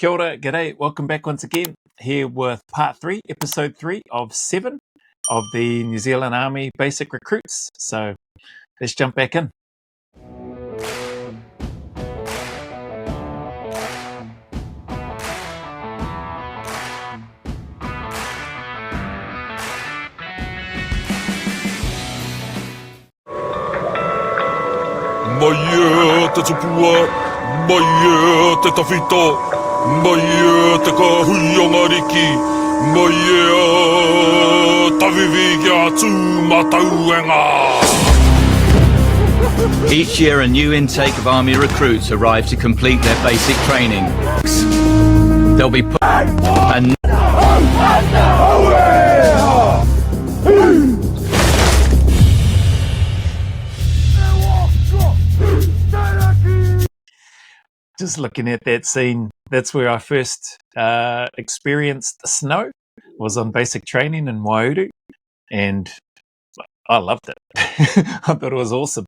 Kia ora, g'day, welcome back once again, here with part 3, episode 3 of 7 of the New Zealand Army Basic Recruits. So let's jump back in. Maia te tupua, maia te tawhito, maia te kahui o ngā riki, maia tawiwi kia tū matauenga. Each year a new intake of Army recruits arrive to complete their basic training. They'll be put and Just looking at that scene, that's where I first experienced snow, was on basic training in Waiouru, and I loved it. I thought it was awesome.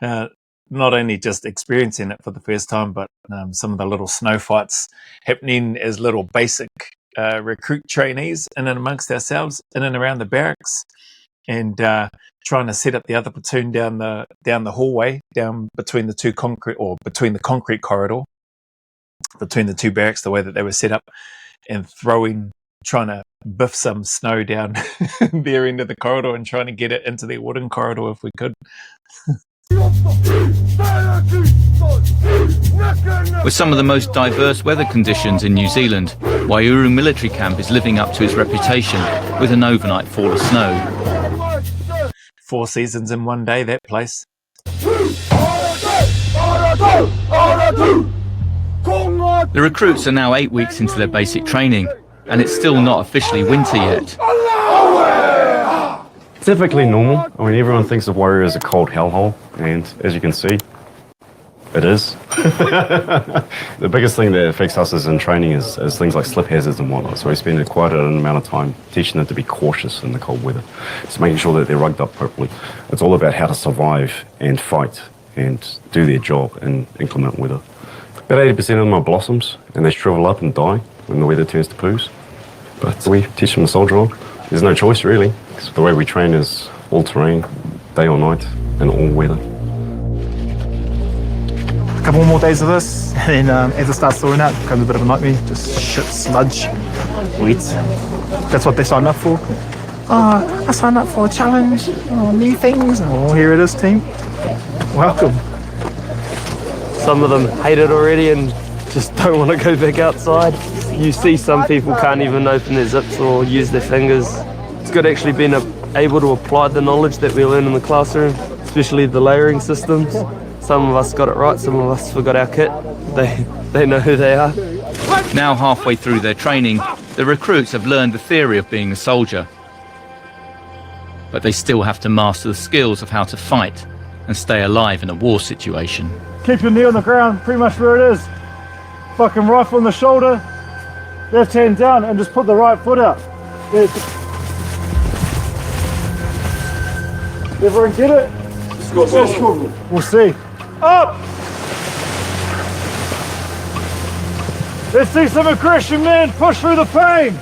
Not only just experiencing it for the first time, but some of the little snow fights happening as little basic recruit trainees in and amongst ourselves, in and around the barracks, and trying to set up the other platoon down the hallway, down between the between the concrete corridor, between the two barracks, the way that they were set up, and trying to biff some snow down their end of the corridor and trying to get it into their wooden corridor if we could. with some of the most diverse weather conditions in New Zealand, Waiouru Military Camp is living up to its reputation with an overnight fall of snow. 4 seasons in one day, that place. The recruits are now 8 weeks into their basic training, and it's still not officially winter yet. Typically normal. I mean, everyone thinks of Waiouru as a cold hellhole, and as you can see, it is. The biggest thing that affects us in training is things like slip hazards and whatnot. So we spend quite an amount of time teaching them to be cautious in the cold weather. Just making sure that they're rugged up properly. It's all about how to survive and fight and do their job in inclement weather. About 80% of them are blossoms, and they shrivel up and die when the weather turns to poos. But we teach them to soldier on. There's no choice, really. Because the way we train is all terrain, day or night, and all weather. A couple more days of this, and then as it starts thawing out, it becomes a bit of a nightmare. Just shit, sludge, wet. That's what they signed up for. Oh, I signed up for a challenge, new things. Oh, here it is, team. Welcome. Some of them hate it already and just don't want to go back outside. You see some people can't even open their zips or use their fingers. It's good actually being able to apply the knowledge that we learn in the classroom, especially the layering systems. Some of us got it right, some of us forgot our kit. They know who they are. Now halfway through their training, the recruits have learned the theory of being a soldier. But they still have to master the skills of how to fight and stay alive in a war situation. Keep your knee on the ground, pretty much where it is. Fucking rifle on the shoulder, left hand down, and just put the right foot out. Everyone get it? We'll see. Up! Let's see some aggression, man. Push through the pain.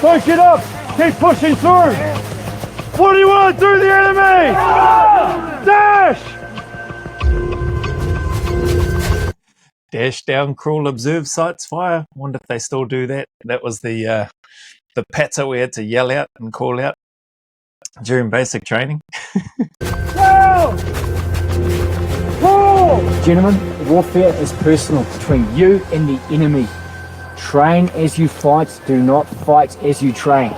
Don't get up. Keep pushing through. What do you want to do to the enemy? Dash! Dash down, crawl, observe, sights, fire. Wonder if they still do that. That was the patter we had to yell out and call out during basic training. Gentlemen, warfare is personal between you and the enemy. Train as you fight, do not fight as you train.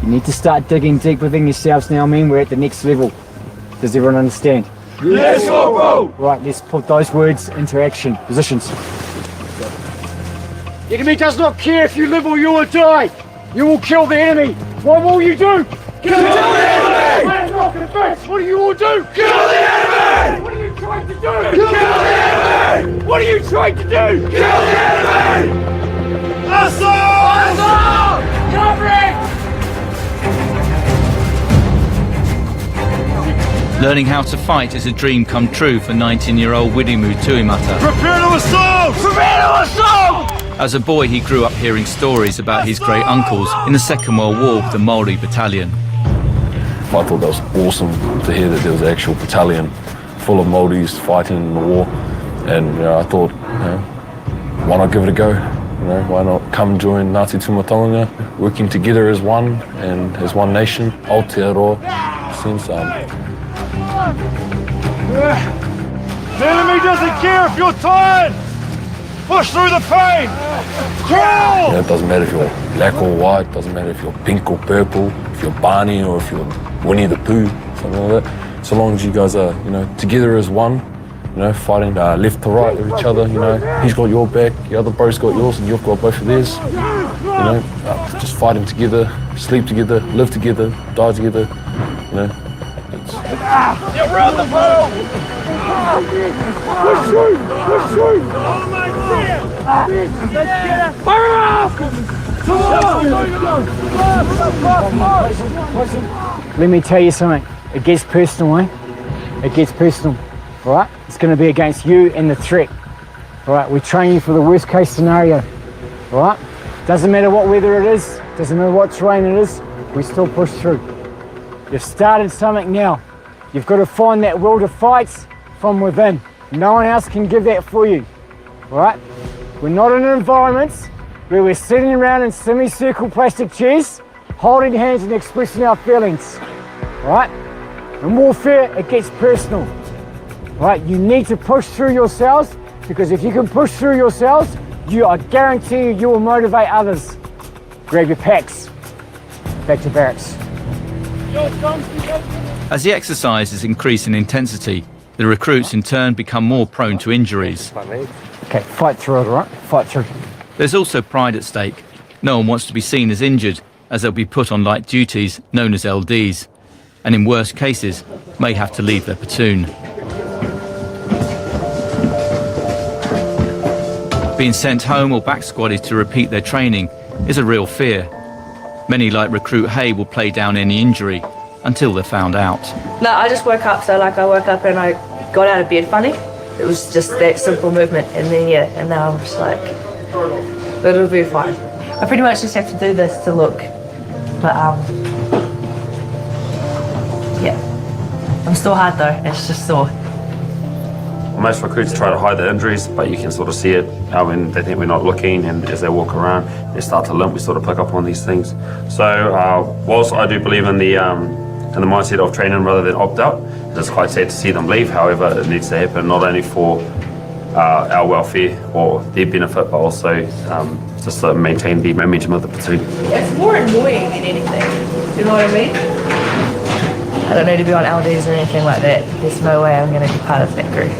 You need to start digging deep within yourselves now, men. We're at the next level. Does everyone understand? Yes, bro! Right, let's put those words into action. Positions. The enemy does not care if you live or you will die. You will kill the enemy. What will you do? Kill the enemy! What do you all do? Kill the enemy! What are you trying to do? Kill the enemy! What are you trying to do? Kill the enemy! Assault! Assault! Covering! Learning how to fight is a dream come true for 19-year-old Widimu Tuimata. Prepare to assault! Prepare to assault! As a boy, he grew up hearing stories about his great uncles in the Second World War with the Maori battalion. I thought that was awesome to hear that there was an actual battalion full of Māoris fighting in the war, and I thought, why not give it a go? Why not come join Ngāti Tumatonga, working together as one and as one nation, Aotearoa, since The enemy doesn't care if you're tired! Push through the pain! Crawl! it doesn't matter if you're black or white, doesn't matter if you're pink or purple, if you're Barney or if you're Winnie the Pooh, something like that. So long as you guys are, together as one, fighting left to right of each other, he's got your back, the other bro's got yours, and you've got both of theirs. Just fighting together, sleep together, live together, die together, Get round the boat! Push through! Push through! Oh my God! Let's get it! Fire off! Let me tell you something. It gets personal, eh? It gets personal. All right? It's going to be against you and the threat. All right? We train you for the worst case scenario. All right? Doesn't matter what weather it is. Doesn't matter what terrain it is. We still push through. You've started something now. You've got to find that will to fight from within. No one else can give that for you. All right? We're not in an environment where we're sitting around in semicircle plastic chairs, holding hands and expressing our feelings. All right? In warfare, it gets personal. All right? You need to push through yourselves, because if you can push through yourselves, I guarantee you will motivate others. Grab your packs. Back to barracks. As the exercises increase in intensity, the recruits in turn become more prone to injuries. Okay, fight through it, all right? Fight through. There's also pride at stake. No one wants to be seen as injured, as they'll be put on light duties, known as LDs, and in worst cases, may have to leave their platoon. Being sent home or back squadded to repeat their training is a real fear. Many, like recruit Hay, will play down any injury until they're found out. No, I just woke up, so I woke up and I got out of bed funny. It was just that simple movement, and then and now I'm just like, but it'll be fine. I pretty much just have to do this to look, but I'm still hard though, it's just sore. Most recruits try to hide their injuries, but you can sort of see it when they think we're not looking, and as they walk around, they start to limp. We sort of pick up on these things. So whilst I do believe in the mindset of training rather than opt out, it's quite sad to see them leave. However, it needs to happen not only for our welfare or their benefit, but also just to maintain the momentum of the platoon. It's more annoying than anything, you know what I mean? I don't need to be on LDs or anything like that. There's no way I'm going to be part of that group.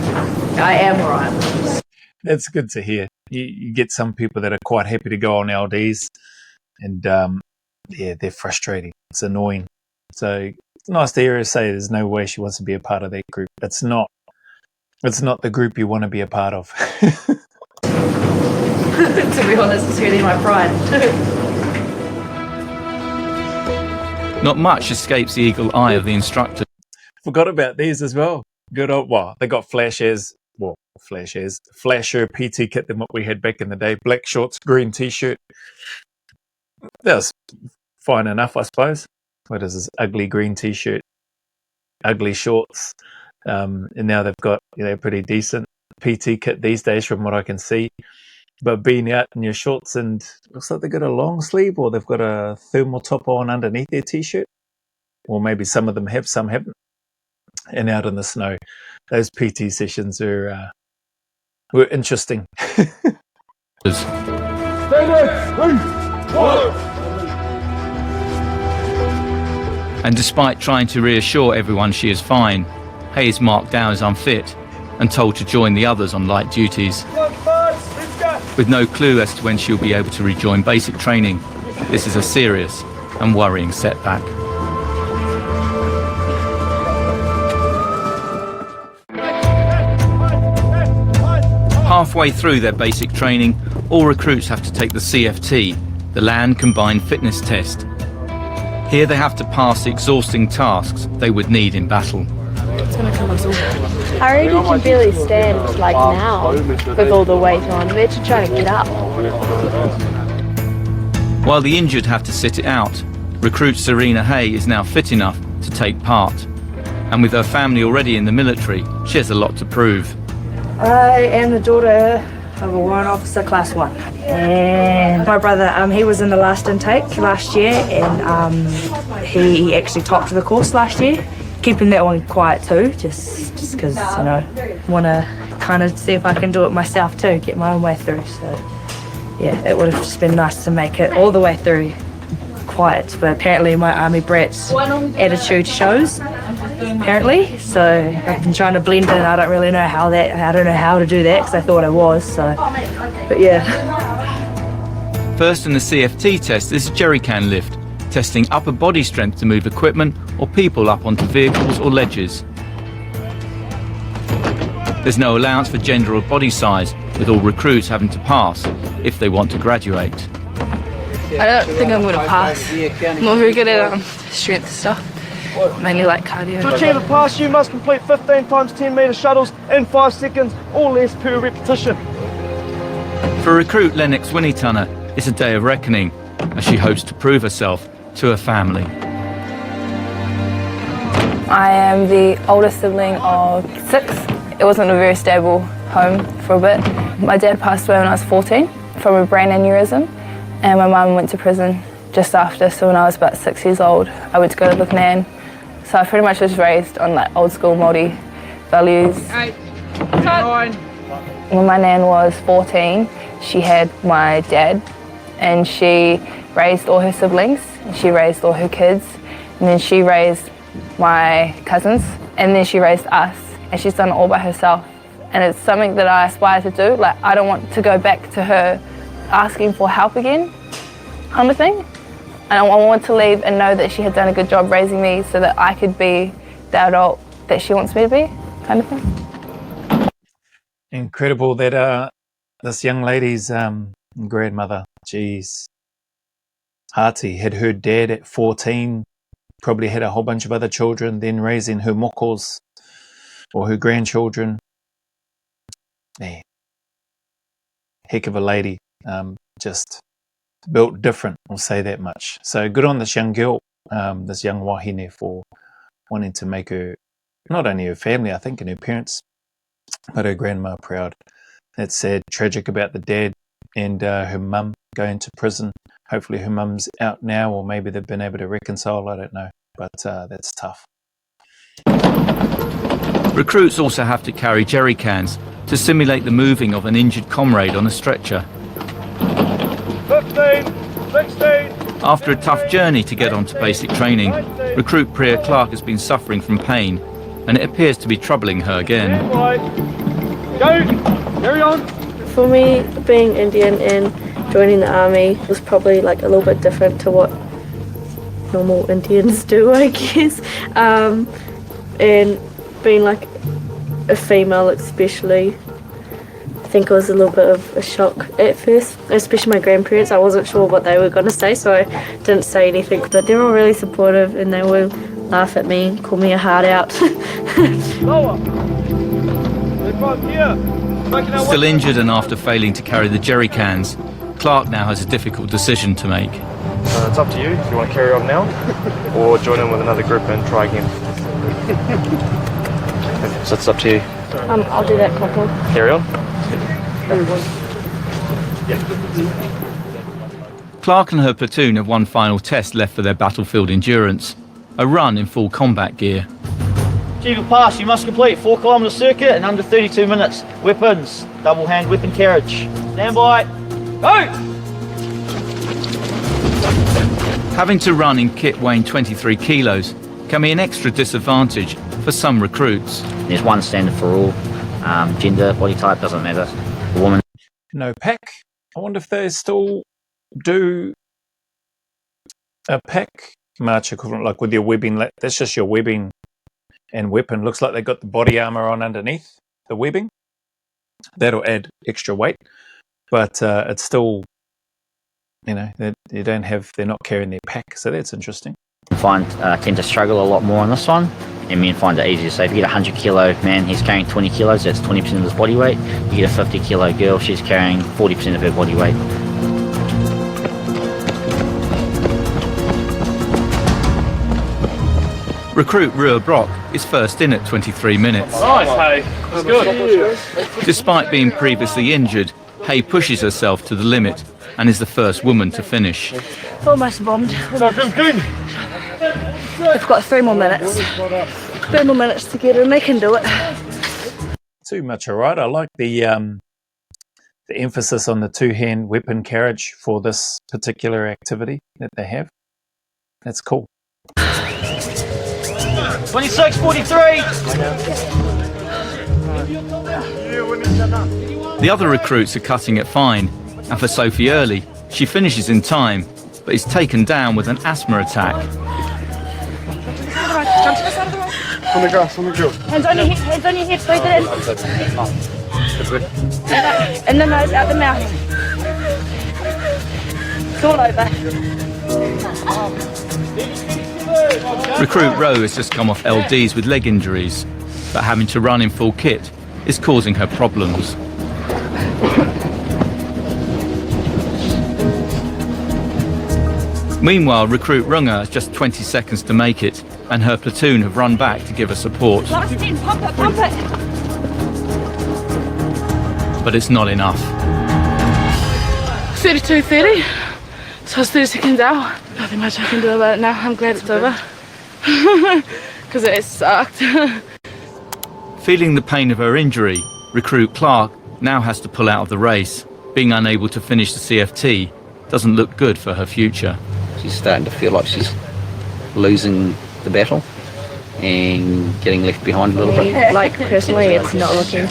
I am where I am. That's good to hear. You get some people that are quite happy to go on LDs, and they're frustrating. It's annoying. So it's nice to hear her say there's no way she wants to be a part of that group. It's not the group you want to be a part of. To be honest, it's really my pride. Not much escapes the eagle eye of the instructor. Forgot about these as well. Good old, they got flasher PT kit than what we had back in the day. Black shorts, green t-shirt. That was fine enough, I suppose. What is this? Ugly green t-shirt, ugly shorts. And now they've got, pretty decent PT kit these days from what I can see. But being out in your shorts, and looks like they've got a long sleeve, or they've got a thermal top on underneath their t-shirt, or maybe some of them have, some haven't. And out in the snow, those PT sessions were interesting. And despite trying to reassure everyone she is fine, Hay is marked down as unfit and told to join the others on light duties. With no clue as to when she'll be able to rejoin basic training, this is a serious and worrying setback. Halfway through their basic training, all recruits have to take the CFT, the Land Combined Fitness Test. Here they have to pass the exhausting tasks they would need in battle. It's going to come exhausting. I already can barely stand like now with all the weight on. Imagine trying to get up. While the injured have to sit it out, recruit Serena Hay is now fit enough to take part. And with her family already in the military, she has a lot to prove. I am the daughter of a warrant officer, class 1. And my brother, he was in the last intake last year, and he actually topped the course last year. Keeping that one quiet too, just because, you know, want to kind of see if I can do it myself too, get my own way through. So, yeah, it would have just been nice to make it all the way through quiet. But apparently my army brat's attitude shows, apparently. So I've been trying to blend in. I don't really know how to do that because I thought I was. So, but yeah. First in the CFT test is a jerry can lift, testing upper body strength to move equipment or people up onto vehicles or ledges. There's no allowance for gender or body size, with all recruits having to pass if they want to graduate. I don't think I'm going to pass. I'm not very good at strength stuff, mainly like cardio. To achieve a pass, you must complete 15 times 10 metre shuttles in 5 seconds or less per repetition. For recruit Lennox Winnietunner, it's a day of reckoning, as she hopes to prove herself to her family. I am the oldest sibling of 6. It wasn't a very stable home for a bit. My dad passed away when I was 14 from a brain aneurysm, and my mum went to prison just after, so when I was about 6 years old, I went to go live with Nan. So I pretty much was raised on like old school Māori values. When my Nan was 14, she had my dad, and she raised all her siblings, and she raised all her kids, and then she raised my cousins, and then she raised us, and she's done it all by herself. And it's something that I aspire to do. Like, I don't want to go back to her asking for help again, kind of thing. And I want to leave and know that she had done a good job raising me so that I could be the adult that she wants me to be, kind of thing. Incredible that this young lady's grandmother, geez, Hati, had her dad at 14, probably had a whole bunch of other children, then raising her mokos or her grandchildren. Man, heck of a lady, just built different, I'll say that much. So good on this young girl, this young wahine, for wanting to make her, not only her family, I think, and her parents, but her grandma proud. That's sad, tragic about the dad and her mum going to prison. Hopefully her mum's out now, or maybe they've been able to reconcile, I don't know, but that's tough. Recruits also have to carry jerry cans to simulate the moving of an injured comrade on a stretcher. 15, 16. After a tough journey to get onto basic training, recruit Priya Clark has been suffering from pain, and it appears to be troubling her again. Go! Carry on! For me, being Indian and joining the army was probably like a little bit different to what normal Indians do, I guess. And being like a female especially, I think it was a little bit of a shock at first, especially my grandparents. I wasn't sure what they were going to say, so I didn't say anything, but they were all really supportive and they would laugh at me and call me a hard out. Lower! Here! Still injured and after failing to carry the jerry cans, Clark now has a difficult decision to make. It's up to you if you want to carry on now or join in with another group and try again. So it's up to you. I'll do that properly. Carry on. Clark and her platoon have one final test left for their battlefield endurance, a run in full combat gear. Achieve a pass, you must complete 4 kilometre circuit in under 32 minutes. Weapons, double hand weapon carriage. Stand by. Go! Having to run in kit weighing 23 kilos can be an extra disadvantage for some recruits. There's one standard for all. Gender, body type, doesn't matter. A woman. No pack. I wonder if they still do a pack march equivalent, like with your webbing. That's just your webbing and weapon. Looks like they got the body armor on underneath the webbing. That'll add extra weight, but it's still, you know, you don't have. They're not carrying their pack, so that's interesting. Tend to struggle a lot more on this one. and men find it easier. So if you get a 100 kilo man, he's carrying 20 kilos, that's 20% of his body weight. You get a 50 kilo girl, she's carrying 40% of her body weight. Recruit Rua Brock is first in at 23 minutes. Nice, hey. That's good. Despite being previously injured, Hay pushes herself to the limit and is the first woman to finish. Almost bombed. We've got 3 more minutes. 3 more minutes to get in. They can do it. Too much, all right. I like the emphasis on the two-hand weapon carriage for this particular activity that they have. That's cool. 26:43. The other recruits are cutting it fine, and for Sophie Early, she finishes in time, but is taken down with an asthma attack. On the grass, on the grill. Hands on your hips, breathe it in. In the nose, out the mouth. It's all over. Recruit Rowe has just come off LDs with leg injuries, but having to run in full kit is causing her problems. Meanwhile, Recruit Runga has just 20 seconds to make it, and her platoon have run back to give her support. Last 10, pump it, pump it. But it's not enough. 32:30, so it's 30 seconds out. Nothing much I can do about it now. I'm glad it's over. Because it sucked. Feeling the pain of her injury, Recruit Clark now has to pull out of the race. Being unable to finish the CFT doesn't look good for her future. She's starting to feel like she's losing the battle and getting left behind a little bit. Like, personally, it's not looking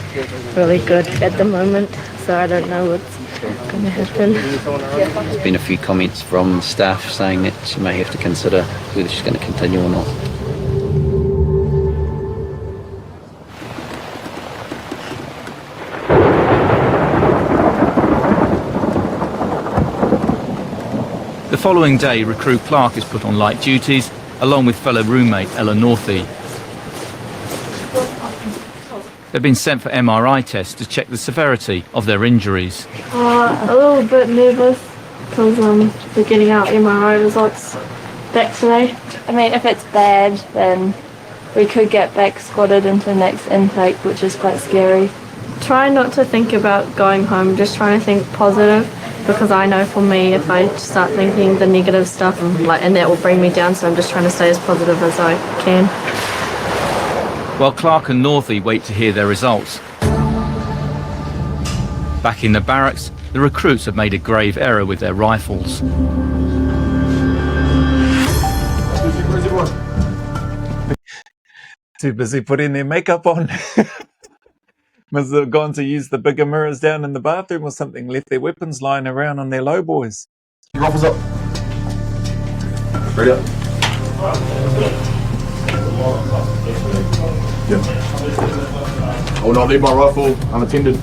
really good at the moment, so I don't know what's going to happen. There's been a few comments from staff saying that she may have to consider whether she's going to continue or not. The following day, Recruit Clark is put on light duties, along with fellow roommate Ella Northey. They've been sent for MRI tests to check the severity of their injuries. A little bit nervous because we're getting our MRI results back today. I mean, if it's bad, then we could get back squatted into the next intake, which is quite scary. Try not to think about going home, just trying to think positive, because I know for me, if I start thinking the negative stuff, and that will bring me down, so I'm just trying to stay as positive as I can. While Clark and Northey wait to hear their results. Back in the barracks, the recruits have made a grave error with their rifles. Too busy putting their makeup on. Must have gone to use the bigger mirrors down in the bathroom or something, left their weapons lying around on their low boys. Rifles up. Ready up. Yeah. I will not leave my rifle unattended.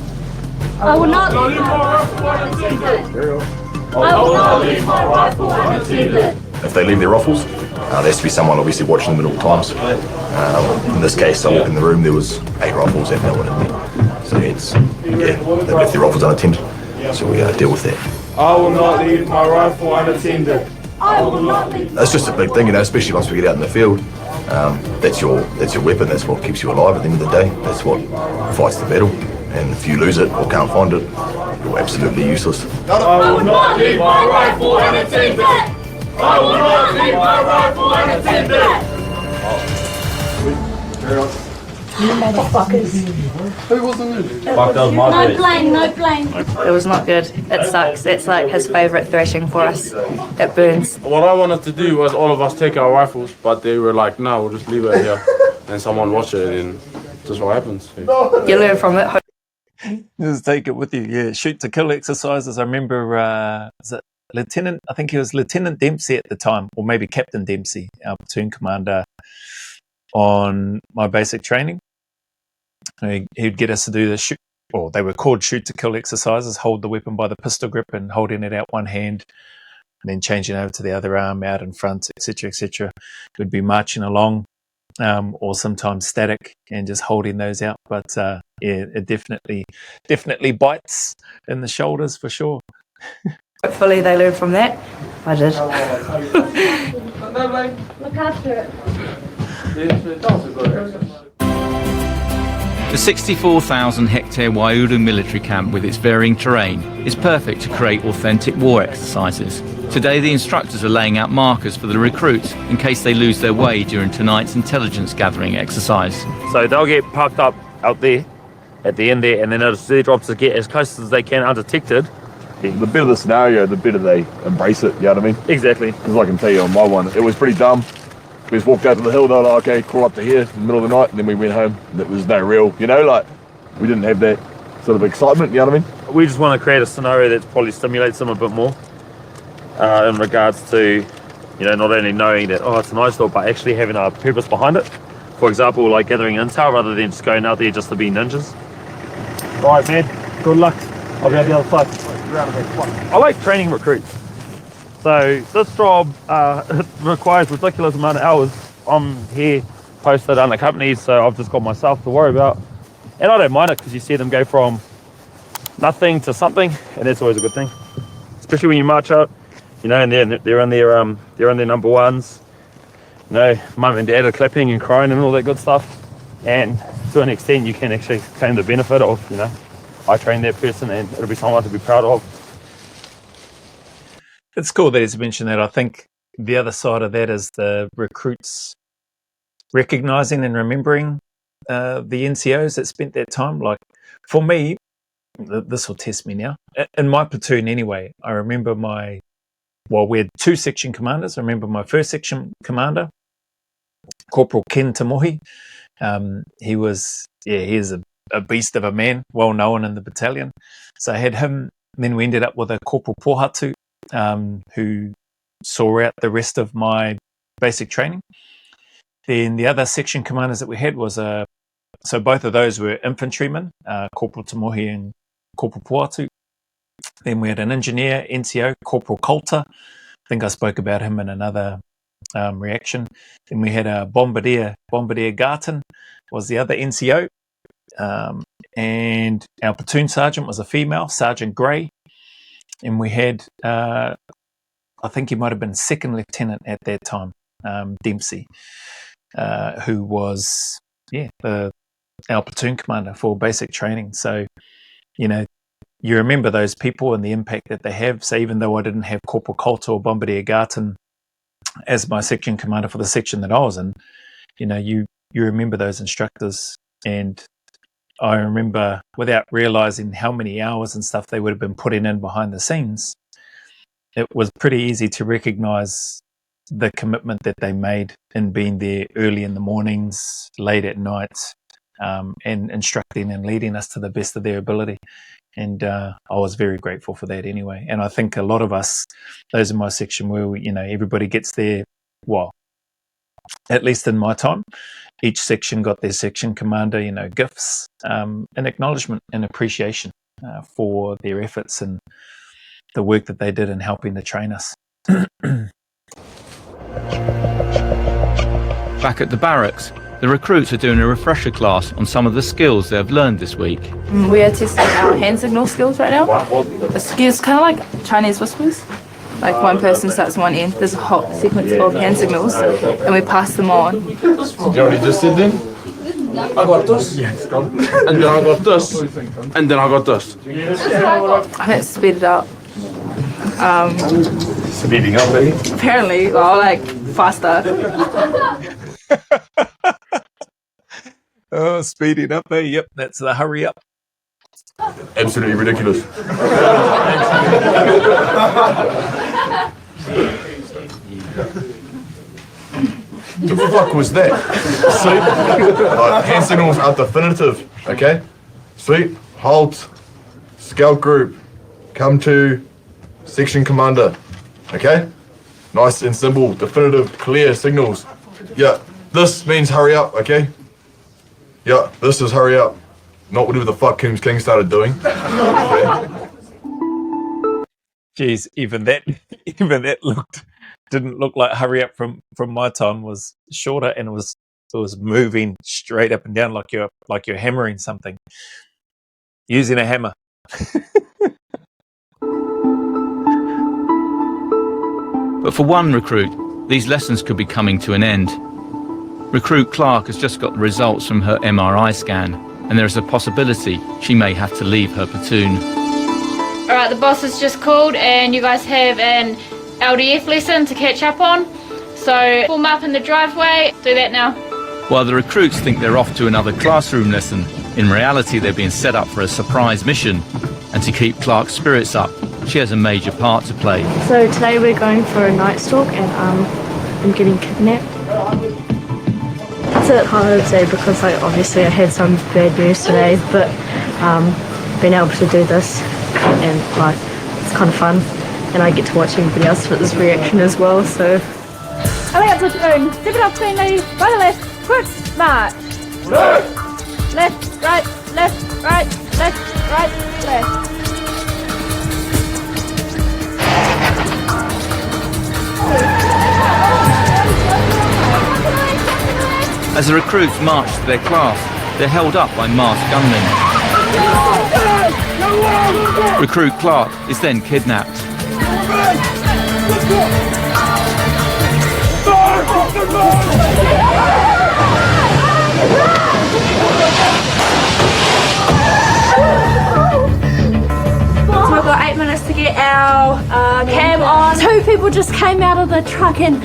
I will not leave my rifle unattended. I will not leave my rifle unattended. If they leave their rifles, there has to be someone obviously watching them at all times. In this case, I walked in the room, there was 8 rifles and no one in there. So it's, they left their rifles unattended, so we deal with that. I will not leave my rifle unattended. I will not leave. That's just a big thing, especially once we get out in the field. That's your weapon, that's what keeps you alive at the end of the day. That's what fights the battle. And if you lose it or can't find it, you're absolutely useless. I will not leave my rifle unattended. I will not leave my rifle unattended. Motherfuckers. Who wasn't it? No blame, no blame. It was not good. It sucks. That's like his favourite thrashing for us. It burns. What I wanted to do was all of us take our rifles, but they were like, no, we'll just leave it here. And someone watch it, and that's what happens. You learn from it. Just take it with you. Yeah, shoot to kill exercises. I remember, I think he was Lieutenant Dempsey at the time, or maybe Captain Dempsey, our platoon commander, on my basic training. He'd get us to do the shoot, or they were called shoot to kill exercises, hold the weapon by the pistol grip and holding it out one hand, and then changing over to the other arm out in front, etc., etc. We'd be marching along or sometimes static, and just holding those out. But yeah, it definitely bites in the shoulders for sure. Hopefully they learn from that. I did. Look after it. The 64,000 hectare Waiouru military camp with its varying terrain is perfect to create authentic war exercises. Today the instructors are laying out markers for the recruits in case they lose their way during tonight's intelligence gathering exercise. So they'll get parked up out there at the end there, and then it's their job to get as close as they can undetected. The better the scenario, the better they embrace it, you know what I mean? Exactly. Because I can tell you on my one, it was pretty dumb. We just walked out to the hill, they were like, okay, crawl up to here in the middle of the night, and then we went home. There was no real, you know, like, we didn't have that sort of excitement, you know what I mean? We just want to create a scenario that probably stimulates them a bit more in regards to, you know, not only knowing that, oh, it's a nice thought, but actually having a purpose behind it. For example, like gathering intel rather than just going out there just to be ninjas. All right, man, good luck. I'll be on the other side. I like training recruits. So this job requires ridiculous amount of hours. I'm here posted unaccompanied, so I've just got myself to worry about. And I don't mind it because you see them go from nothing to something, and that's always a good thing. Especially when you march out, you know, and they're in their number ones. You know, mum and dad are clapping and crying and all that good stuff. And to an extent, you can actually claim the benefit of, you know, I trained that person, and it'll be someone to be proud of. It's cool that he's mentioned that. I think the other side of that is the recruits recognizing and remembering the NCOs that spent that time. Like for me, this will test me now. In my platoon anyway, I remember we had two section commanders. I remember my first section commander, Corporal Ken Tamohi. He is a beast of a man, well known in the battalion. So I had him. Then we ended up with a Corporal Pohatu, who saw out the rest of my basic training. Then the other section commanders that we had was so both of those were infantrymen, Corporal Tamohi and Corporal Pohatu. Then we had an engineer, NCO, Corporal Coulter. I think I spoke about him in another reaction. Then we had a Bombardier Garton was the other NCO. And our platoon sergeant was a female, Sergeant Gray. And we had, I think he might have been second lieutenant at that time, Dempsey, who was, our platoon commander for basic training. So, you know, you remember those people and the impact that they have. So even though I didn't have Corporal Coulter or Bombardier Garton as my section commander for the section that I was in, you know, you remember those instructors. And I remember, without realizing how many hours and stuff they would have been putting in behind the scenes, it was pretty easy to recognize the commitment that they made in being there early in the mornings, late at night, and instructing and leading us to the best of their ability. And I was very grateful for that anyway. And I think a lot of us, those in my section where, you know, everybody gets their, well, at least in my time, each section got their section commander, you know, gifts, and acknowledgement and appreciation for their efforts and the work that they did in helping to train us. Back at the barracks, the recruits are doing a refresher class on some of the skills they have learned this week. We are testing our hand signal skills right now. It's kind of like Chinese whispers. Like one person starts on one end, there's a whole sequence of hand signals, and we pass them on. Did you already just sit then? I got this, and then I got this, and then I got this. I think it's speeded up. Speeding up, eh? Apparently, well, like faster. Oh, speeding up, eh? Yep, that's the hurry up. Absolutely ridiculous. The fuck was that? Sleep. Hand signals are definitive, okay? Sleep, halt, scout group, come to section commander, okay? Nice and simple, definitive, clear signals. Yeah, this means hurry up, okay? Yeah, this is hurry up. Not whatever the fuck Coombs King started doing. Jeez, even that didn't look like hurry up from my time. Was shorter and it was it was moving straight up and down like you're hammering something, using a hammer. But for one recruit, these lessons could be coming to an end. Recruit Clark has just got the results from her MRI scan, and there is a possibility she may have to leave her platoon. Alright, the boss has just called and you guys have an LDF lesson to catch up on. So form up in the driveway, do that now. While the recruits think they're off to another classroom lesson, in reality they're being set up for a surprise mission. And to keep Clark's spirits up, she has a major part to play. So today we're going for a night stalk and I'm getting kidnapped. It's a bit hard to say because obviously I had some bad news today, but being able to do this and it's kind of fun, and I get to watch everybody else's reaction as well. So. Coming up platoon, step it up cleanly, by the left, quick march. Left, right, left, right, left, right, left. As the recruits march to their class, they're held up by masked gunmen. Recruit Clark is then kidnapped. So we've got 8 minutes to get our cam on. 2 people just came out of the truck and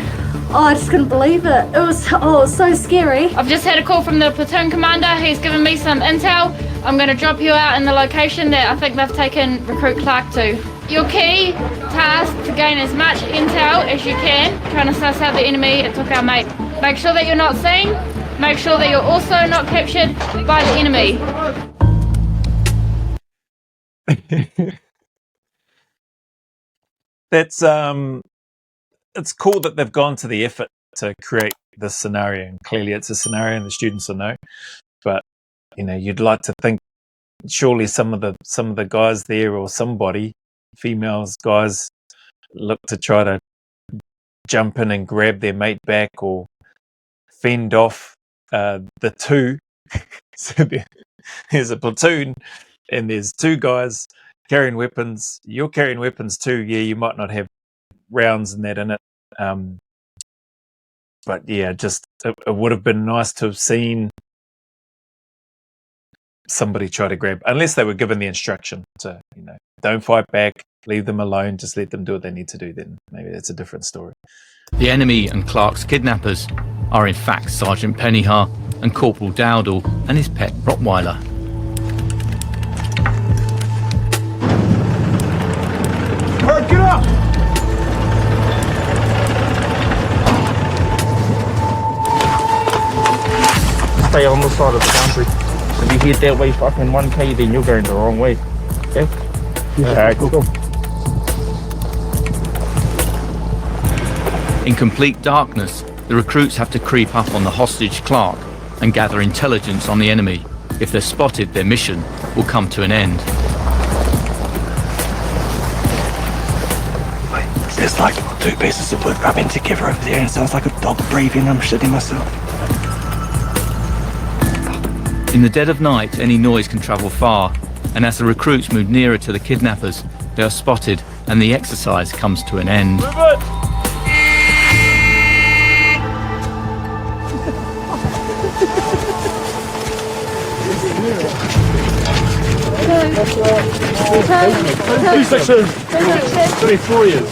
I just couldn't believe it. It was so scary. I've just had a call from the platoon commander. He's given me some intel. I'm going to drop you out in the location that I think they've taken Recruit Clark to. Your key task to gain as much intel as you can, trying to suss out the enemy that took our mate. Make sure that you're not seen. Make sure that you're also not captured by the enemy. That's it's cool that they've gone to the effort to create this scenario, and clearly it's a scenario and the students will know. But you'd like to think surely some of the guys there, or somebody, females, guys, look to try to jump in and grab their mate back or fend off the two. So there's a platoon and there's 2 guys carrying weapons. You're carrying weapons too. Yeah, you might not have rounds and that in it. But yeah, just it would have been nice to have seen somebody try to grab, unless they were given the instruction to, don't fight back, leave them alone, just let them do what they need to do, then maybe that's a different story. The enemy and Clark's kidnappers are in fact Sergeant Pennyhar and Corporal Dowdle and his pet Rottweiler. Get up! Stay on the side of the boundary. If you head that way fucking 1k, then you're going the wrong way. Okay? Alright, cool. In complete darkness, the recruits have to creep up on the hostage Clark and gather intelligence on the enemy. If they're spotted, their mission will come to an end. There's like 2 pieces of wood rubbing together over there and it sounds like a dog breathing. I'm shitting myself. In the dead of night, any noise can travel far, and as the recruits move nearer to the kidnappers, they are spotted and the exercise comes to an end. Sections. 24 years.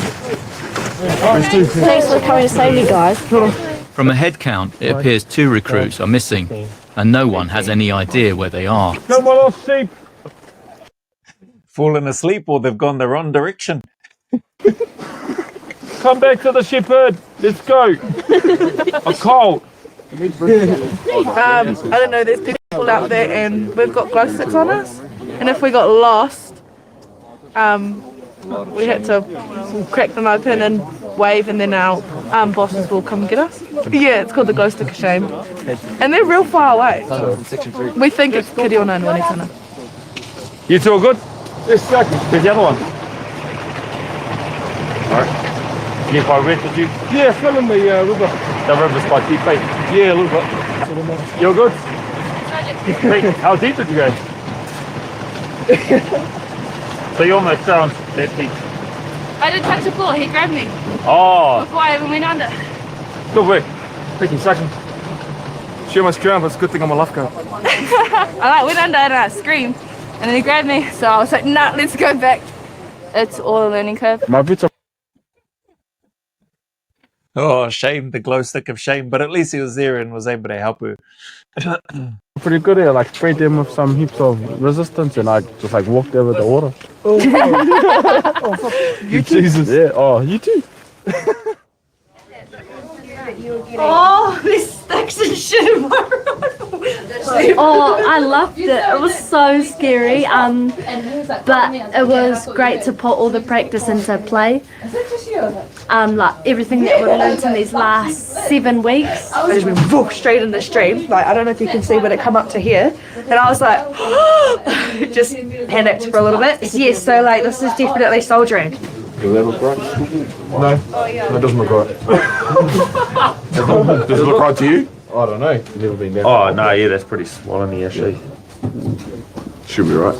Thanks for coming to save me, guys. From a head count, it appears 2 recruits are missing, and no one has any idea where they are. Come on, asleep. Fallen asleep, or they've gone the wrong direction. Come back to the shepherd. Let's go. I'm cold. I don't know, there's people out there and we've got glow sticks on us, and if we got lost, we had to crack them open and wave, and then our bosses will come get us. Yeah, it's called the glow stick of shame, and they're real far away. We think it's Kiriona and Wanitana. You 2 are good? Yes, sir. Where's the other one? Alright. Nearby red, did you? Yeah, fell in the river. The river's quite deep, eh? Yeah, a little bit. You're good? Hey, how deep did you go? So you almost drowned that deep. I didn't touch the floor, he grabbed me Oh, before I even went under. good work. Thank you, second. She almost drowned, but it's a good thing I'm a lifeguard. I went under and I screamed, and then he grabbed me. So I was like, nah, let's go back. It's all a learning curve. My boots are Oh, shame, the glow stick of shame. But at least he was there and was able to help her. pretty good here. Like sprayed them with some heaps of resistance, and I just like walked over the water. You too? Jesus. Yeah. Oh, you too. Oh, there's sticks and shit in my room. Oh, I loved it. It was so scary. But it was great to put all the practice into play. Like everything that we've learned in these last 7 weeks. I just went whoop, straight in the stream. Like, I don't know if you can see, but it come up to here. And I was like, just panicked for a little bit. Yes, so like, this is definitely soldiering. Does that look right? No, it doesn't look right. Does it look right to you? I don't know. Never been down. Oh, no, yeah, that's pretty small on me, actually. Should be right.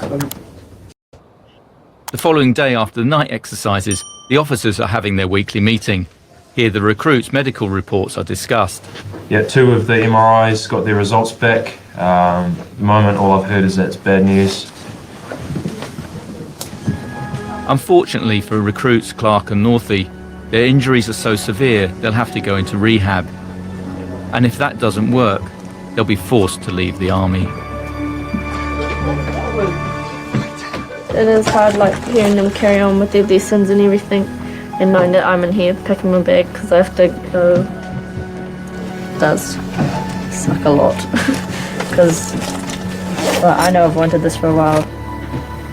The following day after the night exercises, the officers are having their weekly meeting. Here the recruits' medical reports are discussed. Yeah, 2 of the MRIs got their results back. At the moment, all I've heard is that it's bad news. Unfortunately for recruits Clark and Northey, their injuries are so severe they'll have to go into rehab. And if that doesn't work, they'll be forced to leave the army. It is hard, like, hearing them carry on with their lessons and everything, and knowing that I'm in here packing my bag because I have to go. It does suck a lot because I know I've wanted this for a while.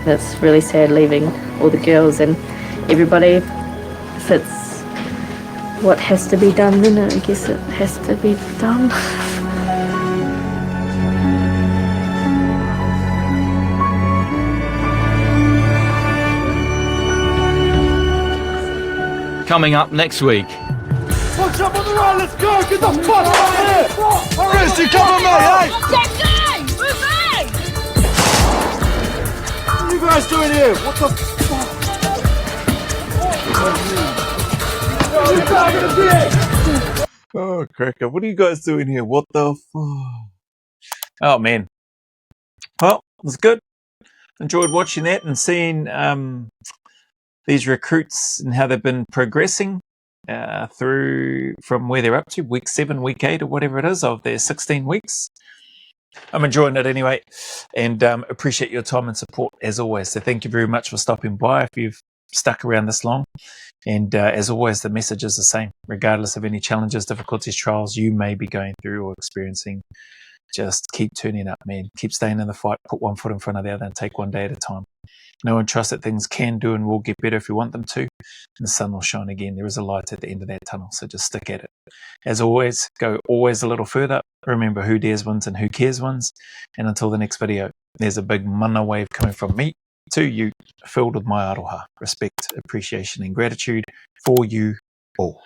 It's really sad leaving all the girls and everybody. If it's what has to be done, then I guess it has to be done. Coming up next week. Watch up on the right, let's go! Get the fuck out of here! Christy, cover me, hey! What are you guys doing here? What the fuck? Oh, cracker. What are you guys doing here? What the fuck? Oh, man. Well, it was good. Enjoyed watching that and seeing these recruits and how they've been progressing through from where they're up to, week 7, week 8, or whatever it is of their 16 weeks. I'm enjoying it anyway, and appreciate your time and support as always. So thank you very much for stopping by if you've stuck around this long. And as always, the message is the same, regardless of any challenges, difficulties, trials you may be going through or experiencing. Just keep turning up, man. Keep staying in the fight. Put one foot in front of the other and take one day at a time. Know and trust that things can do and will get better if you want them to. And the sun will shine again. There is a light at the end of that tunnel, so just stick at it. As always, go always a little further. Remember who dares wins and who cares wins. And until the next video, there's a big mana wave coming from me to you, filled with my aroha, respect, appreciation, and gratitude for you all.